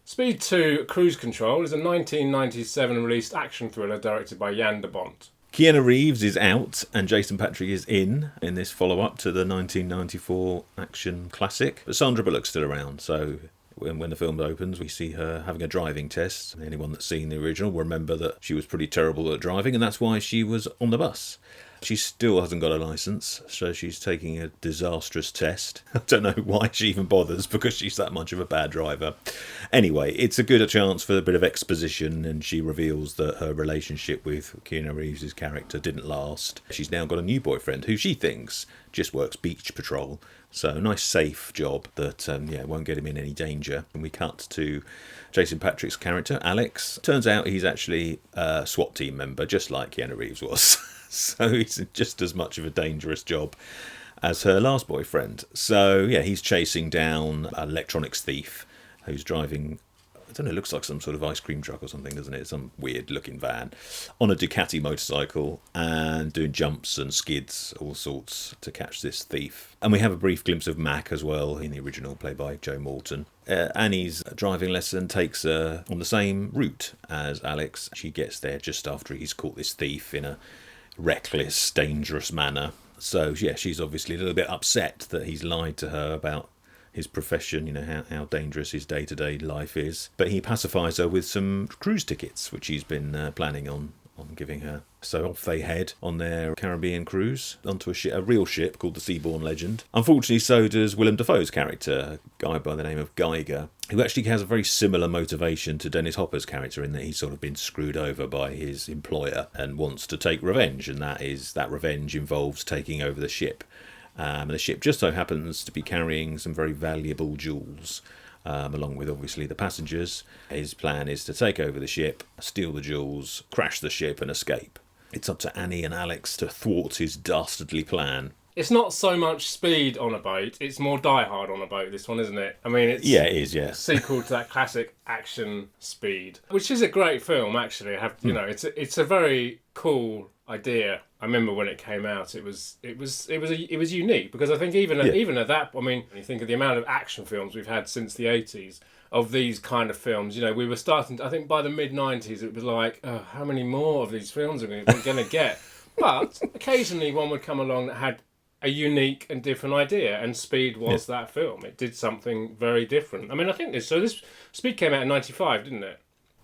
Speed 2 Cruise Control is a 1997 released action thriller directed by Bont. Keanu Reeves is out and Jason Patric is in this follow-up to the 1994 action classic. But Sandra Bullock's still around, so when the film opens, we see her having a driving test. Anyone that's seen the original will remember that she was pretty terrible at driving, and that's why she was on the bus. She still hasn't got a licence, so she's taking a disastrous test. I don't know why she even bothers, because she's that much of a bad driver. Anyway, it's a good chance for a bit of exposition, and she reveals that her relationship with Keanu Reeves' character didn't last. She's now got a new boyfriend who she thinks just works beach patrol. So a nice safe job that won't get him in any danger. And we cut to Jason Patric's character, Alex. Turns out he's actually a SWAT team member, just like Keanu Reeves was. So he's just as much of a dangerous job as her last boyfriend. So yeah, he's chasing down an electronics thief who's driving, I don't know, it looks like some sort of ice cream truck or something, doesn't it? Some weird looking van on a Ducati motorcycle and doing jumps and skids, all sorts, to catch this thief. And we have a brief glimpse of Mac as well in the original, played by Joe Morton. Annie's driving lesson takes her on the same route as Alex. She gets there just after he's caught this thief in a reckless, dangerous manner. So yeah, she's obviously a little bit upset that he's lied to her about his profession, how dangerous his day-to-day life is. But he pacifies her with some cruise tickets, which he's been planning on giving her. So off they head on their Caribbean cruise onto a real ship called the Seabourn Legend. Unfortunately, so does Willem Dafoe's character, a guy by the name of Geiger, who actually has a very similar motivation to Dennis Hopper's character in that he's sort of been screwed over by his employer and wants to take revenge, and that revenge involves taking over the ship. And the ship just so happens to be carrying some very valuable jewels, along with obviously the passengers. His plan is to take over the ship, steal the jewels, crash the ship and escape. It's up to Annie and Alex to thwart his dastardly plan. It's not so much Speed on a boat, it's more Die Hard on a boat, this one, isn't it? I mean, it's it is, yeah. A sequel to that classic action Speed, which is a great film, actually. It's a very cool idea. I remember when it came out, it was unique, because I think even at that, I mean, when you think of the amount of action films we've had since the 80s, of these kind of films, we were starting, I think by the mid-90s, it was like, oh, how many more of these films are we going to get? But occasionally one would come along that had a unique and different idea, and Speed was that film. It did something very different. I mean, I think this Speed came out in 95, didn't it?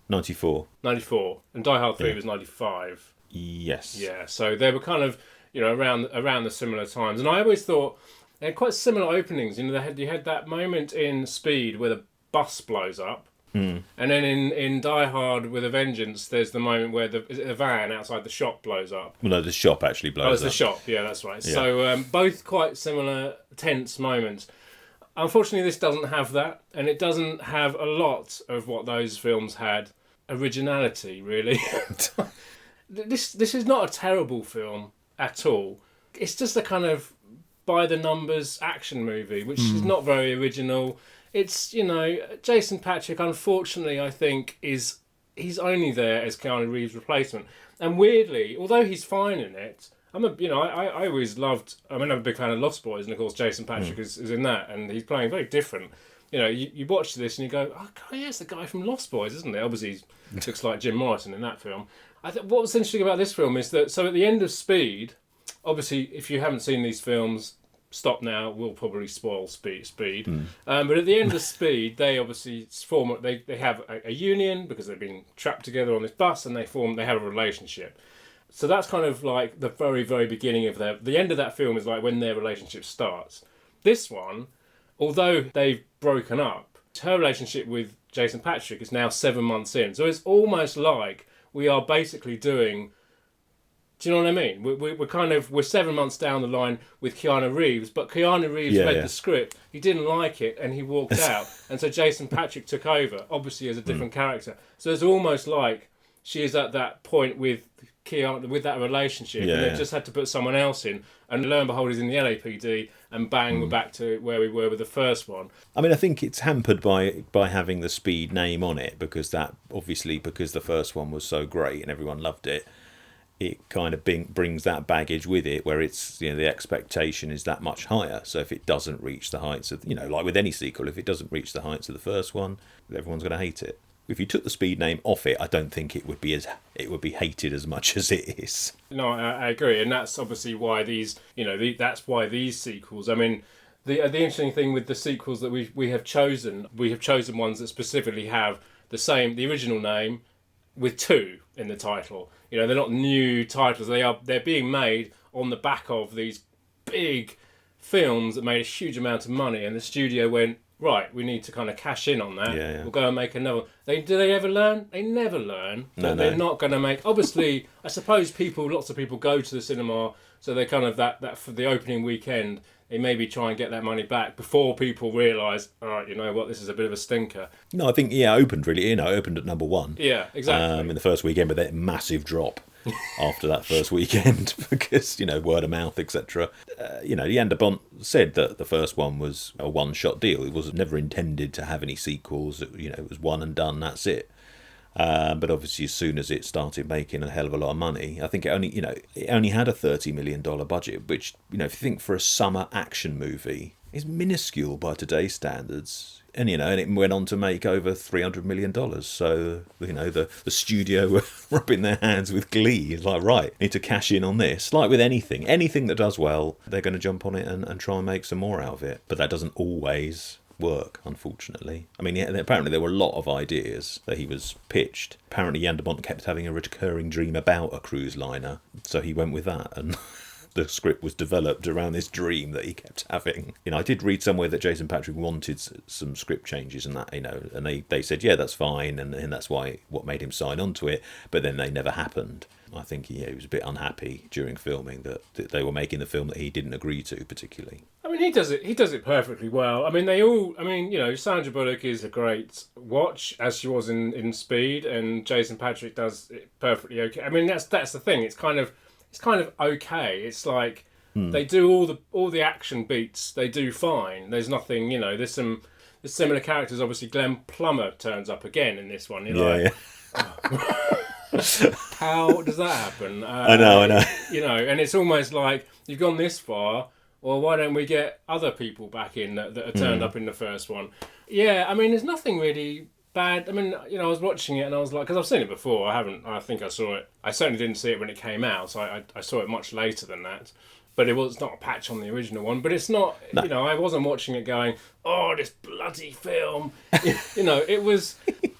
94. 94. And Die Hard 3 was 95. Yes. Yeah, so they were kind of, around the similar times. And I always thought they had quite similar openings. You had that moment in Speed where the bus blows up. And then in Die Hard with a Vengeance, there's the moment where the van outside the shop blows up. Well, no, the shop actually blows up. Oh, it's the shop. Yeah, that's right. Yeah. So both quite similar tense moments. Unfortunately, this doesn't have that, and it doesn't have a lot of what those films had. Originality, really. This is not a terrible film at all. It's just a kind of by-the-numbers action movie, which is not very original. It's, Jason Patric, unfortunately, I think, he's only there as Keanu Reeves' replacement. And weirdly, although he's fine in it, I always loved, I'm a big fan of Lost Boys, and of course Jason Patric is in that, and he's playing very different. You watch this and you go, oh, God, yeah, it's the guy from Lost Boys, isn't it? Obviously, he looks like Jim Morrison in that film. What was interesting about this film is that, so at the end of Speed, obviously, if you haven't seen these films, stop now, we'll probably spoil Speed. But at the end of Speed, they obviously they have a union because they've been trapped together on this bus, and they have a relationship. So that's kind of like the very, very beginning of the end of that film is like when their relationship starts. This one, although they've broken up, her relationship with Jason Patric is now 7 months in. So it's almost like we are basically doing... Do you know what I mean? We're 7 months down the line with Keanu Reeves, but Keanu Reeves read the script, he didn't like it, and he walked out. And so Jason Patric took over, obviously as a different character. So it's almost like she is at that point with Keanu, with that relationship, and they've just had to put someone else in. And lo and behold, he's in the LAPD, and bang, we're back to where we were with the first one. I mean, I think it's hampered by having the Speed name on it, because the first one was so great and everyone loved it. it kind of brings that baggage with it, where it's, you know, the expectation is that much higher. So if it doesn't reach the heights of, you know, like with any sequel, if it doesn't reach the heights of the first one, everyone's going to hate it. If you took the speed name off it, I don't think it would be hated as much as it is. No, I agree, and that's obviously why these, you know, that's why these sequels. I mean, the interesting thing with the sequels that we have chosen ones that specifically have the original name with 2 in the title. You know, they're not new titles. They're being made on the back of these big films that made a huge amount of money, and the studio went, right, we need to kind of cash in on that. Yeah. We'll go and make another. Do they ever learn? They never learn. No. They're not going to make. Obviously, I suppose lots of people go to the cinema, so they kind of that for the opening weekend, they maybe try and get that money back before people realise, all right, you know what, this is a bit of a stinker. No, I think, it opened really, it opened at number 1. Yeah, exactly. In the first weekend, but then massive drop after that first weekend because, you know, word of mouth, etc. Jan de Bont said that the first one was a one-shot deal. It was never intended to have any sequels. It was one and done, that's it. But obviously, as soon as it started making a hell of a lot of money, I think it only had a $30 million budget, which, you know, if you think for a summer action movie, is minuscule by today's standards. And it went on to make over $300 million. So, you know, the studio were rubbing their hands with glee. It's like, right, need to cash in on this. Like with anything that does well, they're going to jump on it and try and make some more out of it. But that doesn't always work, unfortunately. I mean, apparently there were a lot of ideas that he was pitched. Apparently Jan de Bont kept having a recurring dream about a cruise liner, so he went with that, and the script was developed around this dream that he kept having. I did read somewhere that Jason Patric wanted some script changes and that, and they said, yeah, that's fine, and that's what made him sign on to it, but then they never happened. I think he was a bit unhappy during filming that they were making the film that he didn't agree to particularly. I mean, he does it perfectly well. I mean, Sandra Bullock is a great watch, as she was in Speed, and Jason Patric does it perfectly okay. I mean, that's the thing. It's kind of okay. It's like they do all the action beats. They do fine. There's nothing, there's similar characters. Obviously, Glenn Plummer turns up again in this one. Yeah. Oh. How does that happen? I know. And it's almost like you've gone this far. Well, why don't we get other people back in that are turned up in the first one? Yeah, I mean, there's nothing really bad. I mean, I was watching it and I was like, because I've seen it before. I think I saw it. I certainly didn't see it when it came out, so I saw it much later than that. But it's not a patch on the original one. But it's not, no. I wasn't watching it going, oh, this bloody film. It was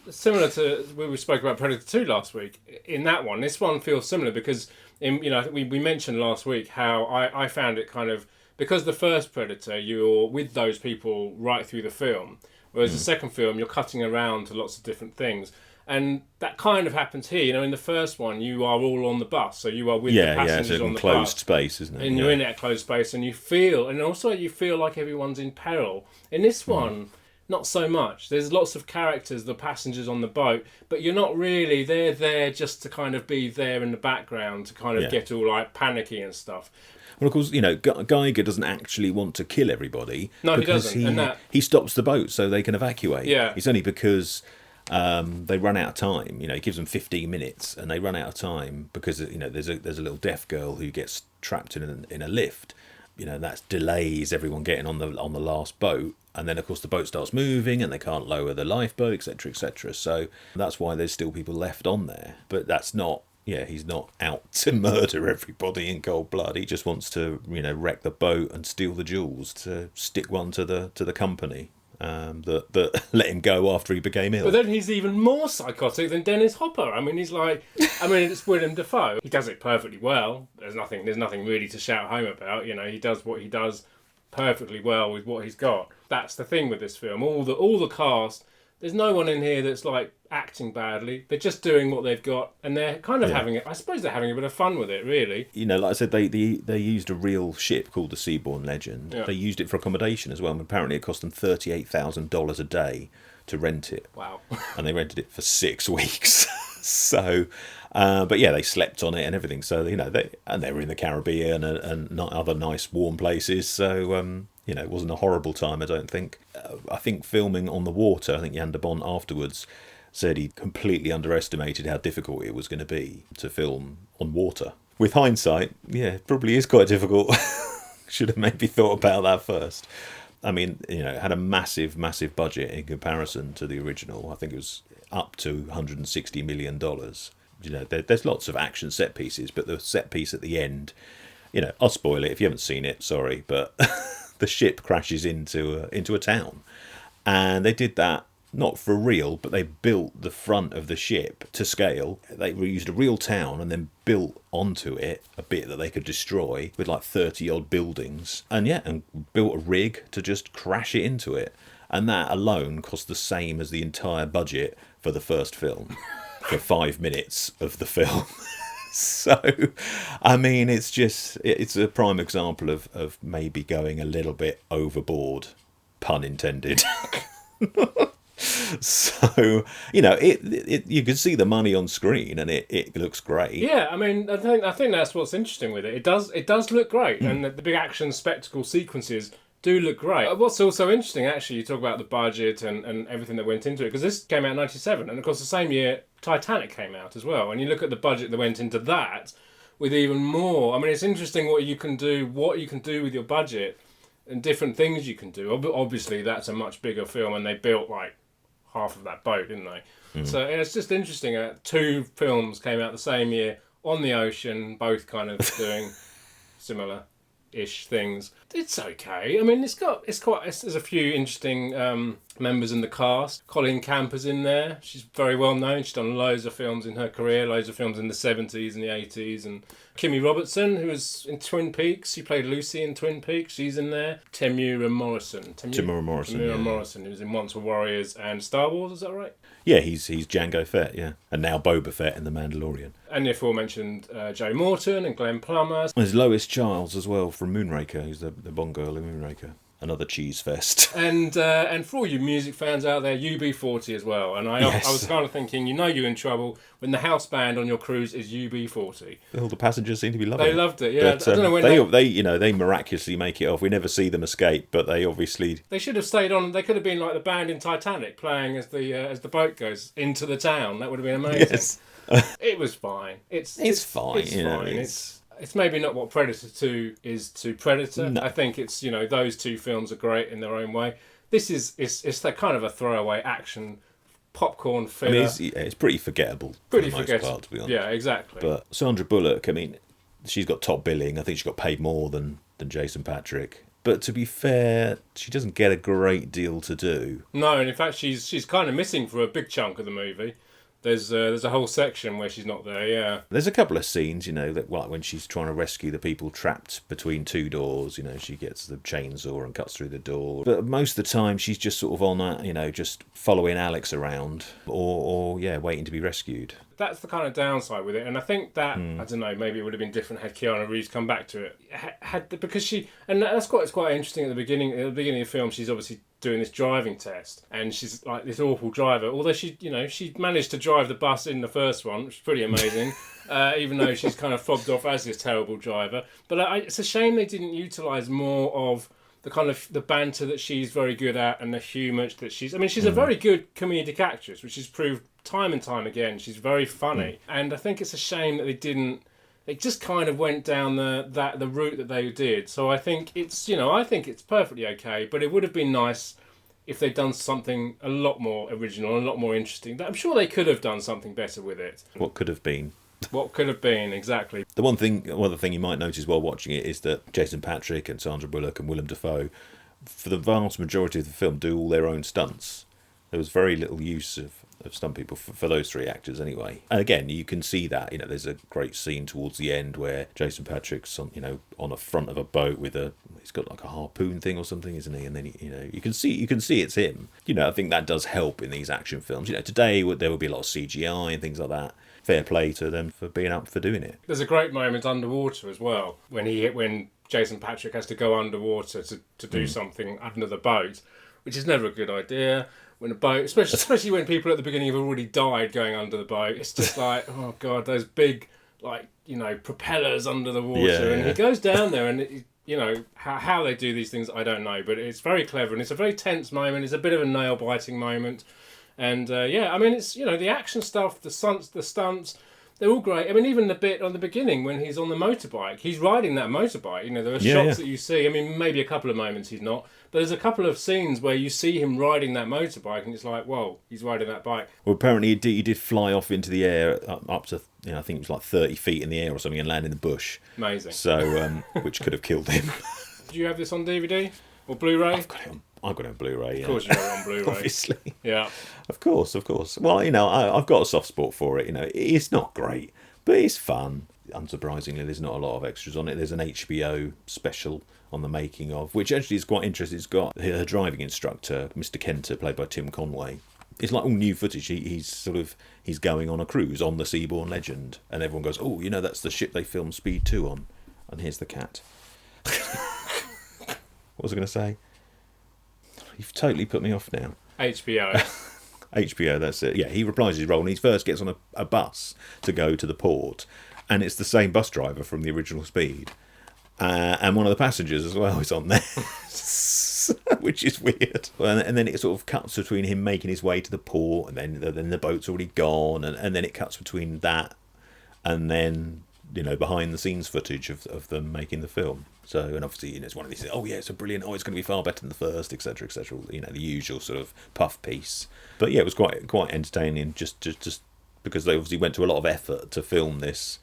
similar to, we spoke about Predator 2 last week. In that one, this one feels similar because, I think we mentioned last week how I found it kind of, because the first Predator, you're with those people right through the film. Whereas the second film, you're cutting around to lots of different things. And that kind of happens here. In the first one, you are all on the bus. So you are with the passengers on the bus. Yeah, it's a closed space, isn't it? And you're in that closed space and you feel like everyone's in peril. In this one, not so much. There's lots of characters, the passengers on the boat, but you're not really, they're there just to kind of be there in the background to kind of get all like panicky and stuff. Well, of course, Geiger doesn't actually want to kill everybody. No, he doesn't. He stops the boat so they can evacuate. Yeah. It's only because they run out of time. He gives them 15 minutes and they run out of time because, there's a little deaf girl who gets trapped in a lift. That delays everyone getting on the last boat. And then, of course, the boat starts moving and they can't lower the lifeboat, etc., etc. So that's why there's still people left on there. But that's not... Yeah, he's not out to murder everybody in cold blood. He just wants to, wreck the boat and steal the jewels to stick one to the company that let him go after he became ill. But then he's even more psychotic than Dennis Hopper. I mean, it's Willem Dafoe. He does it perfectly well. There's nothing really to shout home about. He does what he does perfectly well with what he's got. That's the thing with this film. All the cast. There's no one in here that's like acting badly. They're just doing what they've got, and they're kind of having it. I suppose they're having a bit of fun with it, really. Like I said, they used a real ship called the Seabourn Legend. Yeah. They used it for accommodation as well, and apparently it cost them $38,000 a day to rent it. Wow! And they rented it for 6 weeks. So, but yeah, they slept on it and everything. So they were in the Caribbean and other nice warm places. So. It wasn't a horrible time, I don't think. I think filming on the water, I think Jan de Bont afterwards said he completely underestimated how difficult it was going to be to film on water. With hindsight, yeah, it probably is quite difficult. Should have maybe thought about that first. I mean, it had a massive, massive budget in comparison to the original. I think it was up to $160 million. There's lots of action set pieces, but the set piece at the end, I'll spoil it if you haven't seen it, sorry, but the ship crashes into a town. And they did that not for real, but they built the front of the ship to scale. They used a real town and then built onto it a bit that they could destroy with like 30 odd buildings. And built a rig to just crash it into it. And that alone cost the same as the entire budget for the first film, for 5 minutes of the film. So, I mean, it's a prime example of maybe going a little bit overboard, pun intended. So, you can see the money on screen and it looks great. Yeah, I mean, I think that's what's interesting with it. It does look great, and the big action spectacle sequences do look great. What's also interesting, actually, you talk about the budget and everything that went into it, because this came out in 1997, and of course the same year Titanic came out as well, and you look at the budget that went into that with even more. I mean, it's interesting what you can do with your budget and different things you can do. Obviously, that's a much bigger film, and they built like half of that boat, didn't they? So it's just interesting. 2 films came out the same year on the ocean, both kind of doing similar-ish things. It's okay. I mean, there's a few interesting members in the cast. Colleen Camper's in there. She's very well known. She's done loads of films in her career, loads of films in the 70s and the 80s, and Kimmy Robertson, who was in Twin Peaks. She played Lucy in Twin Peaks. She's in there. Temuera Morrison, who was in Once Were Warriors and Star Wars. Is that right? Yeah, he's Jango Fett, yeah. And now Boba Fett in The Mandalorian. And the aforementioned Joe Morton and Glenn Plummer. There's Lois Charles as well from Moonraker, who's the Bond girl in Moonraker. Another cheese fest. And for all you music fans out there, UB40 as well. And I was kind of thinking, you're in trouble when the house band on your cruise is UB40. All the passengers seem to be loving it. They loved it, yeah. But, I don't know when they miraculously make it off. We never see them escape, but they obviously... They should have stayed on. They could have been like the band in Titanic playing as the boat goes into the town. That would have been amazing. Yes. It was fine. It's fine. It's fine. It's maybe not what Predator 2 is to Predator. No. I think it's, those 2 films are great in their own way. This is it's that kind of a throwaway action popcorn filler. I mean, it's pretty forgettable. Pretty for the most part, to be honest. Yeah, exactly. But Sandra Bullock, I mean, she's got top billing. I think she got paid more than Jason Patric. But to be fair, she doesn't get a great deal to do. No, and in fact, she's kind of missing for a big chunk of the movie. There's a whole section where she's not there, yeah. There's a couple of scenes, that when she's trying to rescue the people trapped between 2 doors, she gets the chainsaw and cuts through the door. But most of the time, she's just sort of on that, just following Alex around or waiting to be rescued. That's the kind of downside with it, and I think that I don't know, maybe it would have been different had Keanu Reeves come back to it. Because she, and that's quite interesting at the beginning. At the beginning of the film, she's obviously doing this driving test, and she's like this awful driver. Although she managed to drive the bus in the first one, which is pretty amazing. Even though she's kind of fobbed off as this terrible driver, but it's a shame they didn't utilise more of the kind of the banter that she's very good at and the humour that she's... I mean, she's a very good comedic actress, which she's proved time and time again. She's very funny. And I think it's a shame that they didn't... It just kind of went down the route that they did. So I think it's, I think it's perfectly okay, but it would have been nice if they'd done something a lot more original and a lot more interesting. I'm sure they could have done something better with it. What could have been? What could have been, exactly. The one other thing you might notice while watching it is that Jason Patric and Sandra Bullock and Willem Dafoe, for the vast majority of the film, do all their own stunts. There was very little use of stunt people for those 3 actors anyway. And again, you can see that, there's a great scene towards the end where Jason Patric's on the front of a boat with he's got like a harpoon thing or something, isn't he? And then, you can see it's him. I think that does help in these action films. Today there would be a lot of CGI and things like that. Fair play to them for being up for doing it. There's a great moment underwater as well when Jason Patric has to go underwater to do something under the boat, which is never a good idea. When a boat, especially when people at the beginning have already died going under the boat, it's just like, oh god, those big propellers under the water, and he goes down there, and how they do these things, I don't know, but it's very clever and it's a very tense moment. It's a bit of a nail biting moment. And I mean, it's the action stuff, the stunts. They're all great. I mean, even the bit on the beginning when he's on the motorbike, he's riding that motorbike. You know, there are shots that you see. I mean, maybe a couple of moments he's not, but there's a couple of scenes where you see him riding that motorbike, and it's like, whoa, he's riding that bike. Well, apparently he did fly off into the air up to, I think it was like 30 feet in the air or something, and land in the bush. Amazing. So, which could have killed him. Do you have this on DVD or Blu-ray? I've got it on Blu-ray. Of course, you got it on Blu-ray. Obviously. Yeah. Of course. Well, I've got a soft spot for it. It's not great, but it's fun. Unsurprisingly, there's not a lot of extras on it. There's an HBO special on the making of, which actually is quite interesting. It's got her driving instructor, Mr. Kenter, played by Tim Conway. It's like all new footage. He's going on a cruise on the Seabourn Legend, and everyone goes, "Oh, that's the ship they filmed Speed 2 on." And here's the cat. What was I going to say? You've totally put me off now. HBO. HBO, that's it. Yeah, he replies his role, and he first gets on a bus to go to the port, and it's the same bus driver from the original Speed. And one of the passengers as well is on there, which is weird. And then it sort of cuts between him making his way to the port, and then the boat's already gone, and then it cuts between that and then behind the scenes footage of them making the film. So, and obviously, it's one of these, it's a brilliant, it's going to be far better than the first, etc., etc. The usual sort of puff piece. But yeah, it was quite entertaining, just because they obviously went to a lot of effort to film this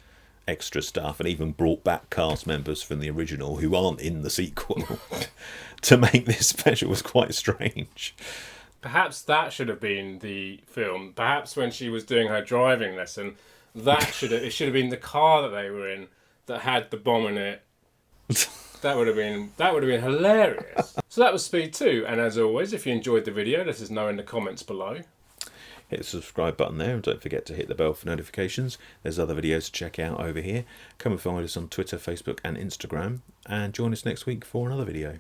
extra stuff, and even brought back cast members from the original who aren't in the sequel to make this special. Was quite strange. Perhaps that should have been the film. Perhaps when she was doing her driving lesson, it should have been the car that they were in that had the bomb in it. That would have been hilarious. So that was Speed 2, and as always, if you enjoyed the video, let us know in the comments below. Hit the subscribe button there, and don't forget to hit the bell for notifications. There's other videos to check out over here. Come and find us on Twitter, Facebook and Instagram, and join us next week for another video.